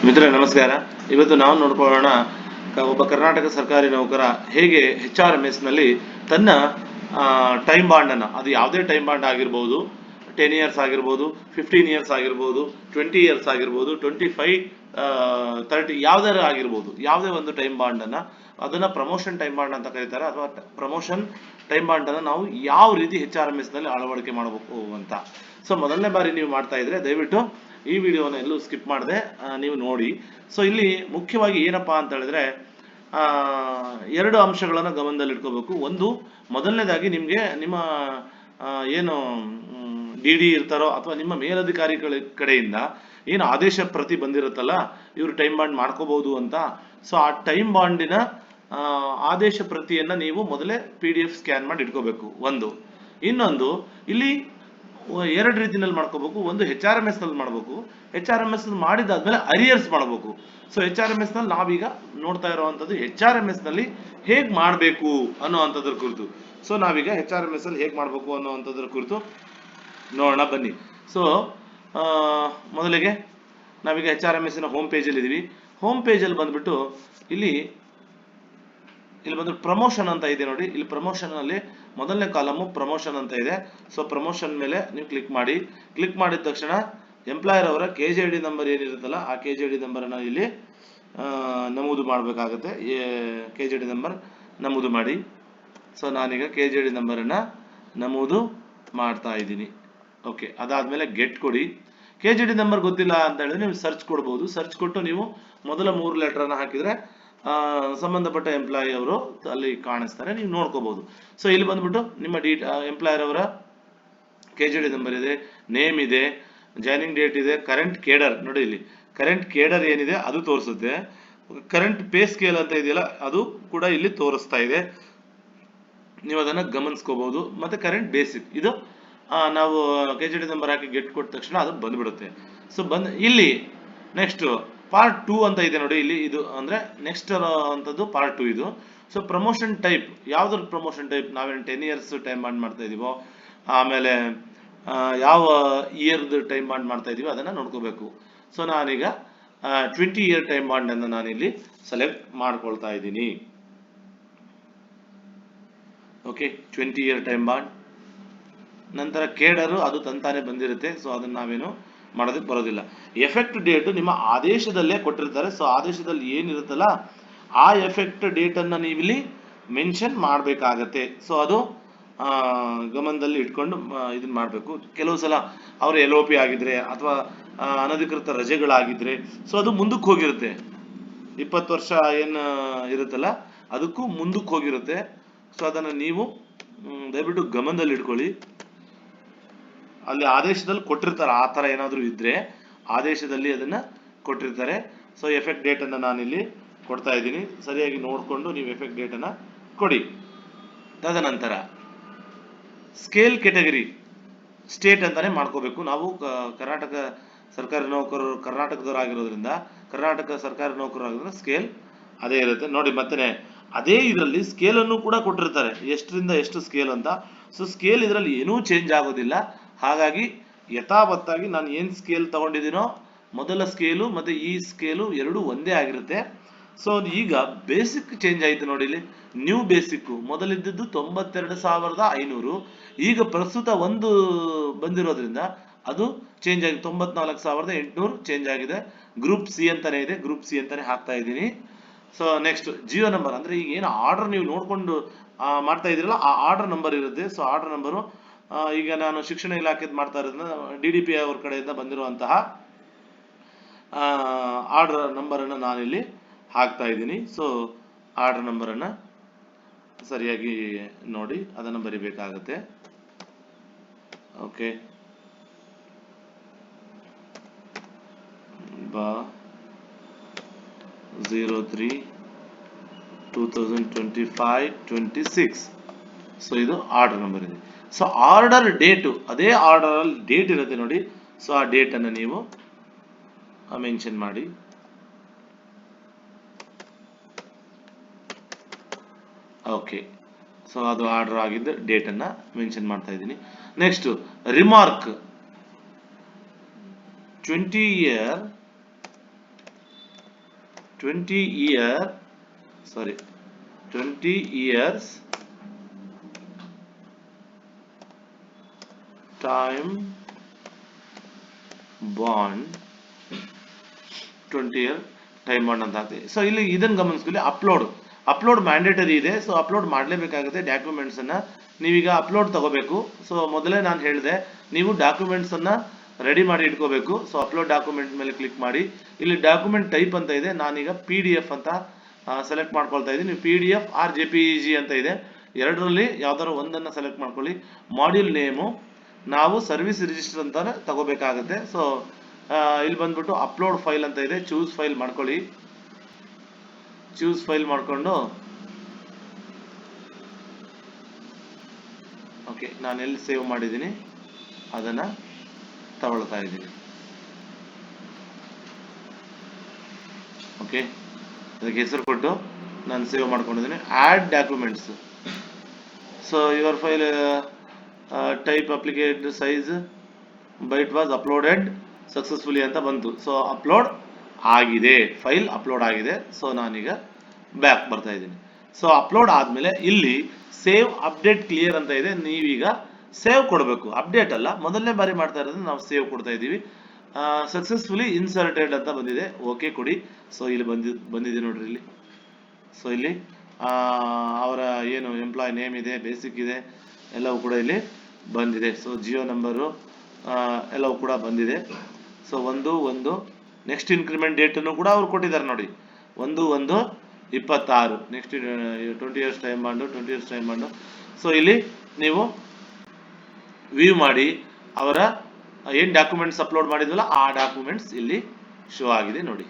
ಮಿತ್ರರೇ ನಮಸ್ಕಾರ. ಇವತ್ತು ನಾವು ನೋಡ್ಕೊಳ್ಳೋಣ ಒಬ್ಬ ಕರ್ನಾಟಕ ಸರ್ಕಾರಿ ನೌಕರ ಹೇಗೆ HRMS ನಲ್ಲಿ ತನ್ನ ಟೈಮ್ ಬಾಂಡನ್ನು, ಅದು ಯಾವುದೇ ಟೈಮ್ ಬಾಂಡ್ ಆಗಿರ್ಬೋದು, 10 ಇಯರ್ಸ್ ಆಗಿರ್ಬೋದು, 15 ಇಯರ್ಸ್ ಆಗಿರ್ಬೋದು, 20 ಇಯರ್ಸ್ ಆಗಿರ್ಬೋದು, 25 30 ಯಾವ್ದಾರು ಆಗಿರ್ಬೋದು, ಯಾವುದೇ ಒಂದು ಟೈಮ್ ಬಾಂಡನ್ನು ಅದನ್ನ ಪ್ರಮೋಷನ್ ಟೈಮ್ ಬಾಂಡ್ ಅಂತ ಕರೀತಾರೆ, ಅಥವಾ ಪ್ರಮೋಷನ್ ಟೈಮ್ ಬಾಂಡ್ ಅನ್ನು ನಾವು ಯಾವ ರೀತಿ HRMS ನಲ್ಲಿ ಅಳವಡಿಕೆ ಮಾಡಬೇಕು ಅಂತ. ಸೊ ಮೊದಲನೇ ಬಾರಿ ನೀವು ಮಾಡ್ತಾ ಇದ್ರೆ ದಯವಿಟ್ಟು ಈ ವಿಡಿಯೋನ ಎಲ್ಲೂ ಸ್ಕಿಪ್ ಮಾಡದೆ ನೀವು ನೋಡಿ. ಸೊ ಇಲ್ಲಿ ಮುಖ್ಯವಾಗಿ ಏನಪ್ಪಾ ಅಂತ ಹೇಳಿದ್ರೆ ಎರಡು ಅಂಶಗಳನ್ನು ಗಮನದಲ್ಲಿ ಇಟ್ಕೋಬೇಕು. ಒಂದು, ಮೊದಲನೇದಾಗಿ ನಿಮಗೆ ನಿಮ್ಮ ಏನು DD ಇರ್ತಾರೋ ಅಥವಾ ನಿಮ್ಮ ಮೇಲಧಿಕಾರಿಗಳ ಕಡೆಯಿಂದ ಏನು ಆದೇಶ ಪ್ರತಿ ಬಂದಿರುತ್ತಲ್ಲ, ಇವರು ಟೈಮ್ ಬಾಂಡ್ ಮಾಡ್ಕೋಬಹುದು ಅಂತ. ಸೊ ಆ ಟೈಮ್ ಬಾಂಡಿನ ಆದೇಶ ಪ್ರತಿಯನ್ನ ನೀವು ಮೊದಲೇ PDF ಸ್ಕ್ಯಾನ್ ಮಾಡಿ ಇಟ್ಕೋಬೇಕು. ಒಂದು. ಇನ್ನೊಂದು, ಇಲ್ಲಿ ಎರಡು ರೀತಿನಲ್ಲಿ ಮಾಡ್ಕೋಬೇಕು. ಒಂದು, HRMS ನಲ್ಲಿ ಮಾಡಬೇಕು. HRMS ಮಾಡಿದಾದ್ಮೇಲೆ ಅರಿಯರ್ಸ್ ಮಾಡಬೇಕು. ಸೊ HRMS ನಲ್ಲಿ ನಾವೀಗ ನೋಡ್ತಾ ಇರುವಂತದ್ದು HRMS ನಲ್ಲಿ ಹೇಗ್ ಮಾಡಬೇಕು ಅನ್ನುವಂಥದ್ರ ಕುರಿತು. ಸೊ ನಾವೀಗ HRMS ಅಲ್ಲಿ ಹೇಗ್ ಮಾಡಬೇಕು ಅನ್ನುವಂಥದ್ರ ಕುರಿತು ನೋಡೋಣ ಬನ್ನಿ. ಸೊ ಮೊದಲಿಗೆ ನಾವೀಗ HRMS ನ ಹೋಮ್ ಪೇಜ್ ಅಲ್ಲಿ ಇದೀವಿ. ಹೋಮ್ ಪೇಜ್ ಅಲ್ಲಿ ಬಂದ್ಬಿಟ್ಟು ಇಲ್ಲಿ ಬಂದು ಪ್ರಮೋಷನ್ ಅಂತ ಇದೆ ನೋಡಿ. ಇಲ್ಲಿ ಪ್ರಮೋಷನ್ ಅಲ್ಲಿ ಮೊದಲನೇ ಕಾಲಮ್ ಪ್ರಮೋಷನ್ ಅಂತ ಇದೆ. ಸೊ ಪ್ರಮೋಷನ್ ಮೇಲೆ ನೀವು ಕ್ಲಿಕ್ ಮಾಡಿ. ಕ್ಲಿಕ್ ಮಾಡಿದ ತಕ್ಷಣ ಎಂಪ್ಲಾಯರ್ ಅವರ KJD ನಂಬರ್ ಏನಿರುತ್ತಲ್ಲ, ಆ KJD ನಂಬರ್ ಅನ್ನ ಇಲ್ಲಿ ನಮೂದು ಮಾಡಬೇಕಾಗುತ್ತೆ. KJD ನಂಬರ್ ನಮೂದು ಮಾಡಿ. ಸೊ ನಾನೀಗ KJD ನಂಬರ್ ಅನ್ನ ನಮೂದು ಮಾಡ್ತಾ ಇದ್ದೀನಿ. ಓಕೆ, ಅದಾದ್ಮೇಲೆ ಗೆಟ್ ಕೊಡಿ. KJD ನಂಬರ್ ಗೊತ್ತಿಲ್ಲ ಅಂತ ಹೇಳಿದ್ರೆ ನೀವು ಸರ್ಚ್ ಕೊಡ್ಬೋದು. ಸರ್ಚ್ ಕೊಟ್ಟು ನೀವು ಮೊದಲ 3 ಲೆಟರ್ ಅನ್ನ ಹಾಕಿದ್ರೆ ಸಂಬಂಧಪಟ್ಟ ಎಂಪ್ಲಾಯಿ ಅವರು ಅಲ್ಲಿ ಕಾಣಿಸ್ತಾರೆ, ನೀವು ನೋಡ್ಕೋಬಹುದು. ಸೊ ಇಲ್ಲಿ ಬಂದ್ಬಿಟ್ಟು ನಿಮ್ಮ ಎಂಪ್ಲಾಯರ್ ಅವರ KJD ನಂಬರ್ ಇದೆ, ನೇಮ್ ಇದೆ, ಜಾಯ್ನಿಂಗ್ ಡೇಟ್ ಇದೆ, ಕರೆಂಟ್ ಕೇಡರ್ ನೋಡಿ. ಇಲ್ಲಿ ಕರೆಂಟ್ ಕೇಡರ್ ಏನಿದೆ ಅದು ತೋರಿಸುತ್ತೆ. ಕರೆಂಟ್ ಪೇ ಸ್ಕೇಲ್ ಅಂತ ಇದೆಯಲ್ಲ ಅದು ಕೂಡ ಇಲ್ಲಿ ತೋರಿಸ್ತಾ ಇದೆ, ನೀವು ಅದನ್ನ ಗಮನಿಸ್ಕೋಬಹುದು. ಮತ್ತೆ ಕರೆಂಟ್ ಬೇಸಿಕ್ ಇದು ನಾವು KJD ನಂಬರ್ ಹಾಕಿ ಗೆಟ್ ಕೊಟ್ಟ ತಕ್ಷಣ ಅದು ಬಂದ್ಬಿಡುತ್ತೆ. ಸೊ ಇಲ್ಲಿ ನೆಕ್ಸ್ಟ್ ಪಾರ್ಟ್ 2 ಅಂತ ಇದೆ ನೋಡಿ. ಇಲ್ಲಿ ಇದು ಅಂದ್ರೆ ನೆಕ್ಸ್ಟ್ ಅಂತದ್ದು ಪಾರ್ಟ್ 2 ಇದು. ಸೊ ಪ್ರಮೋಷನ್ ಟೈಪ್, ಯಾವ್ದ್ರ ಪ್ರಮೋಷನ್ ಟೈಪ್, ನಾವೇನು 10 ಇಯರ್ಸ್ ಟೈಮ್ ಬಾಂಡ್ ಮಾಡ್ತಾ ಇದೀವೋ, ಆಮೇಲೆ ಯಾವ ಇಯರ್ದು ಟೈಮ್ ಬಾಂಡ್ ಮಾಡ್ತಾ ಇದೀವೋ ಅದನ್ನ ನೋಡ್ಕೋಬೇಕು. ಸೊ ನಾನೀಗ 20 ಇಯರ್ ಟೈಮ್ ಬಾಂಡ್ ಅನ್ನು ನಾನಿಲ್ಲಿ ಸೆಲೆಕ್ಟ್ ಮಾಡ್ಕೊಳ್ತಾ ಇದ್ದೀನಿ. Okay, 20 year time bond. ನಂತರ ಕೇಡರು ಅದು ತಂತಾನೆ ಬಂದಿರುತ್ತೆ. ಸೊ ಅದನ್ನ ನಾವೇನು ಮಾಡೋದಕ್ಕೆ ಬರೋದಿಲ್ಲ. ಎಫೆಕ್ಟ್ ಡೇಟ್ ನಿಮ್ಮ ಆದೇಶದಲ್ಲೇ ಕೊಟ್ಟಿರ್ತಾರೆ. ಸೊ ಆದೇಶದಲ್ಲಿ ಏನಿರುತ್ತಲ್ಲ ಆ ಎಫೆಕ್ಟ್ ಡೇಟ್ ಅನ್ನ ನೀವಿಲ್ಲಿ ಮೆನ್ಷನ್ ಮಾಡಬೇಕಾಗತ್ತೆ. ಸೊ ಅದು ಗಮನದಲ್ಲಿ ಇಟ್ಕೊಂಡು ಇದನ್ನ ಮಾಡಬೇಕು. ಕೆಲವು ಸಲ ಅವರು LOP ಆಗಿದ್ರೆ ಅಥವಾ ಅನಧಿಕೃತ ರಜೆಗಳಾಗಿದ್ರೆ ಸೊ ಅದು ಮುಂದಕ್ಕೆ ಹೋಗಿರುತ್ತೆ. 20 ವರ್ಷ ಏನು ಇರುತ್ತಲ್ಲ ಅದಕ್ಕೂ ಮುಂದಕ್ಕೆ ಹೋಗಿರುತ್ತೆ. ಸೊ ಅದನ್ನ ನೀವು ದಯವಿಟ್ಟು ಗಮನದಲ್ಲಿ ಇಟ್ಕೊಳ್ಳಿ. ಅಲ್ಲಿ ಆದೇಶದಲ್ಲಿ ಕೊಟ್ಟಿರ್ತಾರೆ, ಆ ತರ ಏನಾದ್ರು ಇದ್ರೆ ಆದೇಶದಲ್ಲಿ ಅದನ್ನ ಕೊಟ್ಟಿರ್ತಾರೆ. ಸೊ ಎಫೆಕ್ಟ್ ಡೇಟ್ ಅನ್ನ ನಾನಿಲ್ಲಿ ಕೊಡ್ತಾ ಇದ್ದೀನಿ. ಸರಿಯಾಗಿ ನೋಡ್ಕೊಂಡು ನೀವು ಎಫೆಕ್ಟ್ ಡೇಟ್ ಅನ್ನ ಕೊಡಿ. ತದನಂತರ ಸ್ಕೇಲ್ ಕೆಟಗರಿ ಸ್ಟೇಟ್ ಅಂತಾನೆ ಮಾಡ್ಕೋಬೇಕು. ನಾವು ಕರ್ನಾಟಕ ಸರ್ಕಾರಿ ನೌಕರರು ಕರ್ನಾಟಕದವರು ಆಗಿರೋದ್ರಿಂದ, ಕರ್ನಾಟಕ ಸರ್ಕಾರಿ ನೌಕರರು ಆಗಿರೋದ್ರಿಂದ ಸ್ಕೇಲ್ ಅದೇ ಇರುತ್ತೆ ನೋಡಿ. ಮತ್ತೆ ಅದೇ ಇದರಲ್ಲಿ ಸ್ಕೇಲ್ ಅನ್ನು ಕೂಡ ಕೊಟ್ಟಿರ್ತಾರೆ, ಎಷ್ಟರಿಂದ ಎಷ್ಟು ಸ್ಕೇಲ್ ಅಂತ. ಸೊ ಸ್ಕೇಲ್ ಇದರಲ್ಲಿ ಏನೂ ಚೇಂಜ್ ಆಗೋದಿಲ್ಲ. ಹಾಗಾಗಿ ಯಥಾವತ್ತಾಗಿ ನಾನು ಏನ್ ಸ್ಕೇಲ್ ತಗೊಂಡಿದ್ದೀನೋ ಮೊದಲ ಸ್ಕೇಲು ಮತ್ತೆ ಈ ಸ್ಕೇಲು ಎರಡು ಒಂದೇ ಆಗಿರುತ್ತೆ. ಸೊ ಈಗ ಬೇಸಿಕ್ ಚೇಂಜ್ ಆಯ್ತು ನೋಡಿ. ಇಲ್ಲಿ ನ್ಯೂ ಬೇಸಿಕ್ ಮೊದಲಿದ್ದದ್ದು 92,500, ಈಗ ಪ್ರಸ್ತುತ ಒಂದು ಬಂದಿರೋದ್ರಿಂದ ಅದು ಚೇಂಜ್ ಆಗಿ 94,800 ಚೇಂಜ್ ಆಗಿದೆ. ಗ್ರೂಪ್ C ಅಂತಾನೆ ಇದೆ, ಗ್ರೂಪ್ C ಅಂತಾನೆ ಹಾಕ್ತಾ ಇದ್ದೀನಿ. ಸೊ ನೆಕ್ಸ್ಟ್ ಜಿಯೋ ನಂಬರ್, ಅಂದ್ರೆ ಈಗ ಏನು ಆರ್ಡರ್ ನೀವು ನೋಡ್ಕೊಂಡು ಮಾಡ್ತಾ ಇದ್ರಲ್ಲ ಆ ಆರ್ಡರ್ ನಂಬರ್ ಇರುತ್ತೆ. ಸೊ ಆರ್ಡರ್ ನಂಬರು ಈಗ ನಾನು ಶಿಕ್ಷಣ ಇಲಾಖೆದ್ ಮಾಡ್ತಾ ಇರೋದ್ರಿಂದ DDP ಅವ್ರ ಕಡೆಯಿಂದ ಬಂದಿರುವಂತಹ ಆರ್ಡರ್ ನಂಬರ್ ಅನ್ನ ನಾನಿಲ್ಲಿ ಹಾಕ್ತಾ ಇದ್ದೀನಿ. ಸೊ ಆರ್ಡರ್ ನಂಬರ್ ಅನ್ನ ಸರಿಯಾಗಿ ನೋಡಿ ಅದನ್ನ ಬರಿಬೇಕಾಗುತ್ತೆ. ಓಕೆ, 03/2025-26. ಸೊ ಇದು ಆರ್ಡರ್ ನಂಬರ್ ಇದೆ. ಸೊ ಆರ್ಡರ್ ಡೇಟು ಅದೇ ಆರ್ಡರ್ ಅಲ್ಲಿ ಡೇಟ್ ಇರುತ್ತೆ ನೋಡಿ. ಸೊ ಆ ಡೇಟ್ ಅನ್ನು ನೀವು ಮೆನ್ಷನ್ ಮಾಡಿ. ಓಕೆ, ಸೊ ಅದು ಆರ್ಡರ್ ಆಗಿದ್ದ ಡೇಟ್ ಅನ್ನ ಮೆನ್ಷನ್ ಮಾಡ್ತಾ ಇದ್ದೀನಿ. Next remark 20 year 20 years time bond 20 year time bond ಅಂತ ಆಗ್ತದೆ. ಸೊ ಇಲ್ಲಿ ಇದನ್ನು ಗಮನಿಸ್ಕೊಳ್ಳಿ, ಅಪ್ಲೋಡ್ ಮ್ಯಾಂಡೇಟರಿ ಇದೆ. ಸೊ ಅಪ್ಲೋಡ್ ಮಾಡಲೇಬೇಕಾಗುತ್ತೆ ಡಾಕ್ಯುಮೆಂಟ್ಸ್ ಅನ್ನ. ನೀವೀಗ ಅಪ್ಲೋಡ್ ತಗೋಬೇಕು. ಸೊ ಮೊದಲೇ ನಾನು ಹೇಳಿದೆ, ನೀವು ಡಾಕ್ಯುಮೆಂಟ್ಸ್ ಅನ್ನ ರೆಡಿ ಮಾಡಿ ಇಟ್ಕೋಬೇಕು. ಸೊ ಅಪ್ಲೋಡ್ ಡಾಕ್ಯುಮೆಂಟ್ ಮೇಲೆ ಕ್ಲಿಕ್ ಮಾಡಿ. ಇಲ್ಲಿ ಡಾಕ್ಯುಮೆಂಟ್ ಟೈಪ್ ಅಂತ ಇದೆ, ನಾನೀಗ PDF ಅಂತ ಸೆಲೆಕ್ಟ್ ಮಾಡ್ಕೊಳ್ತಾ ಇದ್ದೀನಿ. ನೀವು PDF ಆರ್ JPEG ಅಂತ ಇದೆ, ಎರಡರಲ್ಲಿ ಯಾವ್ದಾದ್ರು ಒಂದನ್ನು ಸೆಲೆಕ್ಟ್ ಮಾಡ್ಕೊಳ್ಳಿ. ಮಾಡ್ಯೂಲ್ ನೇಮು ನಾವು ಸರ್ವಿಸ್ ರಿಜಿಸ್ಟರ್ ಅಂತಾನೆ ತಗೋಬೇಕಾಗುತ್ತೆ. ಸೊ ಇಲ್ಲಿ ಬಂದ್ಬಿಟ್ಟು ಅಪ್ಲೋಡ್ ಫೈಲ್ ಅಂತ ಇದೆ, ಚೂಸ್ ಫೈಲ್ ಮಾಡ್ಕೊಳ್ಳಿ. ಚೂಸ್ ಫೈಲ್ ಮಾಡ್ಕೊಂಡು ಓಕೆ, ನಾನು ಎಲ್ಲಿ ಸೇವ್ ಮಾಡಿದ್ದೀನಿ ಅದನ್ನ ತಗೊಳ್ತಾ ಇದ್ದೀನಿ. ಓಕೆ, ಅದಕ್ಕೆ ಹೆಸರು ಕೊಟ್ಟು ನಾನು ಸೇವ್ ಮಾಡ್ಕೊಂಡಿದ್ದೀನಿ. Add documents. So your file type applicate size byte was uploaded successfully ಅಂತ ಬಂತು. ಸೊ ಅಪ್ಲೋಡ್ ಆಗಿದೆ, ಫೈಲ್ ಅಪ್ಲೋಡ್ ಆಗಿದೆ. ಸೊ ನಾನೀಗ ಬ್ಯಾಕ್ ಬರ್ತಾ ಇದ್ದೀನಿ. ಸೊ ಅಪ್ಲೋಡ್ ಆದ್ಮೇಲೆ ಇಲ್ಲಿ ಸೇವ್ ಅಪ್ಡೇಟ್ ಕ್ಲಿಯರ್ ಅಂತ ಇದೆ. ನೀವೀಗ ಸೇವ್ ಕೊಡಬೇಕು, ಅಪ್ಡೇಟ್ ಅಲ್ಲ. ಮೊದಲನೇ ಬಾರಿ ಮಾಡ್ತಾ ಇರೋದು ನಾವು ಸೇವ್ ಕೊಡ್ತಾ ಇದ್ದೀವಿ. ಸಕ್ಸಸ್ಫುಲಿ ಇನ್ಸರ್ಟೆಡ್ ಅಂತ ಬಂದಿದೆ, ಓಕೆ ಕೊಡಿ. ಸೊ ಇಲ್ಲಿ ಬಂದಿದೆ ನೋಡ್ರಿ ಇಲ್ಲಿ. ಸೊ ಇಲ್ಲಿ ಅವರ ಏನು ಎಂಪ್ಲಾಯ್ ನೇಮ್ ಇದೆ, ಬೇಸಿಕ್ ಇದೆ, ಎಲ್ಲವೂ ಕೂಡ ಇಲ್ಲಿ ಬಂದಿದೆ. ಸೊ ಜಿಯೋ ನಂಬರು ಎಲ್ಲವೂ ಕೂಡ ಬಂದಿದೆ. ಸೊ 1/1 ನೆಕ್ಸ್ಟ್ ಇನ್ಕ್ರಿಮೆಂಟ್ ಡೇಟನ್ನು ಕೂಡ ಅವ್ರು ಕೊಟ್ಟಿದ್ದಾರೆ ನೋಡಿ, 1/1/26. Next 20 years time bond. So ಇಲ್ಲಿ ನೀವು ವ್ಯೂ ಮಾಡಿ ಅವರ ಏನು ಡಾಕ್ಯುಮೆಂಟ್ಸ್ ಅಪ್ಲೋಡ್ ಮಾಡಿದ್ವಲ್ಲ ಆ ಡಾಕ್ಯುಮೆಂಟ್ಸ್ ಇಲ್ಲಿ ಶೋ ಆಗಿದೆ ನೋಡಿ.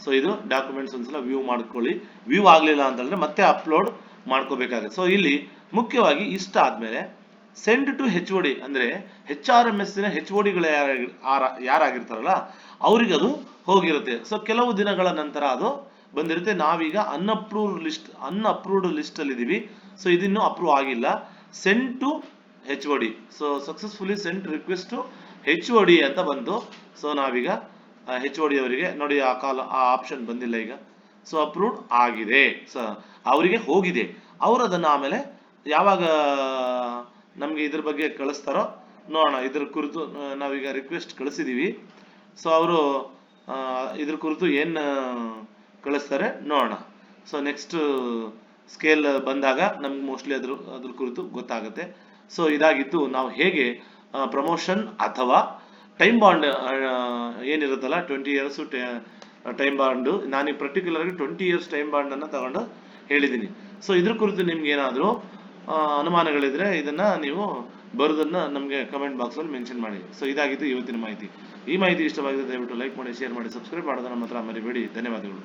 ಸೊ ಇದು ಡಾಕ್ಯುಮೆಂಟ್ಸ್ ಒಂದ್ಸಲ ವ್ಯೂ ಮಾಡ್ಕೊಳ್ಳಿ. ವ್ಯೂ ಆಗಲಿಲ್ಲ ಅಂತಂದ್ರೆ ಮತ್ತೆ ಅಪ್ಲೋಡ್ ಮಾಡ್ಕೋಬೇಕಾಗುತ್ತೆ. ಸೊ ಇಲ್ಲಿ ಮುಖ್ಯವಾಗಿ ಇಷ್ಟ ಆದ್ಮೇಲೆ ಸೆಂಡ್ ಟು HOD ಅಂದ್ರೆ HRMS ನ HODಗಳು ಯಾರಾಗಿರ್ತಾರಲ್ಲ ಅವ್ರಿಗೆ ಅದು ಹೋಗಿರುತ್ತೆ. ಸೊ ಕೆಲವು ದಿನಗಳ ನಂತರ ಅದು ಬಂದಿರುತ್ತೆ. ನಾವೀಗ ಅನ್ಅಪ್ರೂವ್ಡ್ ಲಿಸ್ಟ್ ಅಲ್ಲಿ ಇದೀವಿ. ಸೊ ಇದಿನ್ನೂ ಅಪ್ರೂವ್ ಆಗಿಲ್ಲ. Send to HOD. So successfully sent request to HOD ಅಂತ ಬಂತು. ಸೊ ನಾವೀಗ HOD ಅವರಿಗೆ ನೋಡಿ, ಆ ಆಪ್ಷನ್ ಬಂದಿಲ್ಲ ಈಗ. ಸೊ ಅಪ್ರೂವ್ಡ್ ಆಗಿದೆ, ಸೊ ಅವರಿಗೆ ಹೋಗಿದೆ. ಅವರು ಅದನ್ನ ಆಮೇಲೆ ಯಾವಾಗ ನಮ್ಗೆ ಇದ್ರ ಬಗ್ಗೆ ಕಳಿಸ್ತಾರೋ ನೋಡೋಣ. ಇದ್ರ ಕುರಿತು ನಾವೀಗ ರಿಕ್ವೆಸ್ಟ್ ಕಳಿಸಿದೀವಿ. ಸೊ ಅವರು ಇದ್ರ ಕುರಿತು ಏನು ಕಳಿಸ್ತಾರೆ ನೋಡೋಣ. ಸೊ ನೆಕ್ಸ್ಟ್ ಸ್ಕೇಲ್ ಬಂದಾಗ ನಮ್ಗೆ ಮೋಸ್ಟ್ಲಿ ಅದ್ರ ಕುರಿತು ಗೊತ್ತಾಗುತ್ತೆ. ಸೊ ಇದಾಗಿತ್ತು ನಾವು ಹೇಗೆ ಪ್ರಮೋಷನ್ ಅಥವಾ ಟೈಮ್ ಬಾಂಡ್ ಏನಿರುತ್ತಲ್ಲ 20 ಇಯರ್ಸ್ ಟೈಮ್ ಬಾಂಡ್. ನಾನು ಪರ್ಟಿಕ್ಯುಲರ್ ಆಗಿ 20 ಇಯರ್ಸ್ ಟೈಮ್ ಬಾಂಡ್ ಅನ್ನ ತಗೊಂಡು ಹೇಳಿದ್ದೀನಿ. ಸೊ ಇದ್ರ ಕುರಿತು ನಿಮ್ಗೆ ಏನಾದರೂ ಅನುಮಾನಗಳಿದ್ರೆ ಇದನ್ನ ನೀವು ಬರೋದನ್ನ ನಮಗೆ ಕಮೆಂಟ್ ಬಾಕ್ಸ್ ಅಲ್ಲಿ ಮೆನ್ಷನ್ ಮಾಡಿ. ಸೊ ಇದಾಗಿತ್ತು ಇವತ್ತಿನ ಮಾಹಿತಿ. ಈ ಮಾಹಿತಿ ಇಷ್ಟವಾಗಿದೆ ದಯವಿಟ್ಟು ಲೈಕ್ ಮಾಡಿ, ಶೇರ್ ಮಾಡಿ, ಸಬ್ಸ್ಕ್ರೈಬ್ ಮಾಡೋದನ್ನ ಮಾತ್ರ ಮರಿಬೇಡಿ. ಧನ್ಯವಾದಗಳು.